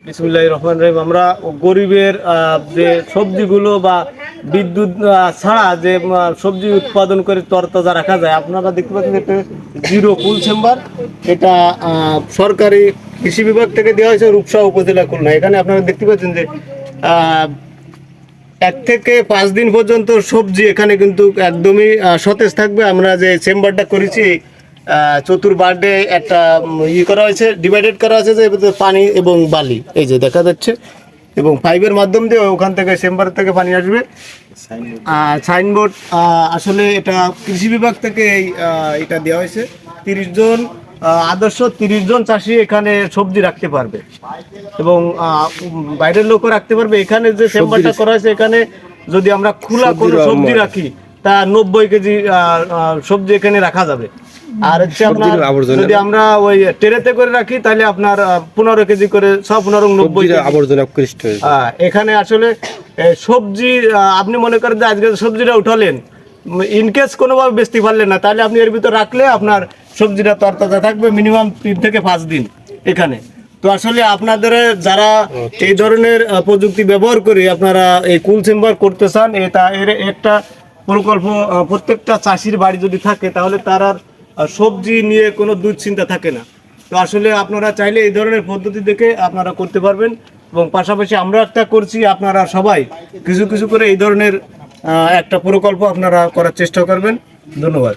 বিসমিল্লাহির রহমানির রহিম। আমরা গরিবের যে সবজিগুলো বা বিদ্যুৎ ছাড়া যে সবজি উৎপাদন করে তরতাজা রাখা যায়, আপনারা দেখতে পাচ্ছেন এটা জিরো কুল চেম্বার। এটা সরকারি কৃষি বিভাগ থেকে দেওয়া হয়েছে রূপসা উপজেলা খুলনা। এখানে আপনারা দেখতে পাচ্ছেন যে 1 থেকে 5 দিন পর্যন্ত সবজি এখানে কিন্তু একদমই সতেজ থাকবে। আমরা যে চেম্বারটা করেছি চতুর্বার্ডে একটা করা হয়েছে, ডিভাইডেড করা আছে যে পানি এবং বালি এই যে দেখা যাচ্ছে, এবং পাইপের মাধ্যম দিয়ে ওখান থেকে চেম্বার থেকে পানি আসবে। সাইনবোর্ড আসলে এটা কৃষি বিভাগ থেকে এটা দেওয়া হয়েছে। 30 জন আদর্শ 30 জন চাষি এখানে সবজি রাখতে পারবে এবং বাইরের লোকও রাখতে পারবে। এখানে যে চেম্বারটা করা হয়েছে, এখানে যদি আমরা খোলা কোনো সবজি রাখি তা 90 কেজি সবজি এখানে রাখা যাবে। আর হচ্ছে আপনার যদি আমরা ওই ট্রেতে করে রাখি তাহলে আপনার 15 কেজি করে 15-90 আবর্জনা। এখানে আসলে সবজি আপনি মনে করেন যে আজকে সবজিটা উঠালেন, ইনকেস কোনোভাবে বেচতে পারলেন না, তাহলে আপনি এর ভিতর রাখলে আপনার সবজিটা তরতাজা থাকবে মিনিমাম 3 থেকে 5 দিন এখানে। তো আসলে আপনাদের যারা এই ধরনের প্রযুক্তি ব্যবহার করে আপনারা এই কুল চেম্বার করতে চান, এর একটা প্রকল্প প্রত্যেকটা চাষির বাড়ি যদি থাকে তাহলে তার আর সবজি নিয়ে কোনো দুশ্চিন্তা থাকে না। তো আসলে আপনারা চাইলে এই ধরনের পদ্ধতি দেখে আপনারা করতে পারবেন, এবং পাশাপাশি আমরা একটা করছি, আপনারা সবাই কিছু কিছু করে এই ধরনের একটা প্রকল্প আপনারা করার চেষ্টা করবেন। ধন্যবাদ।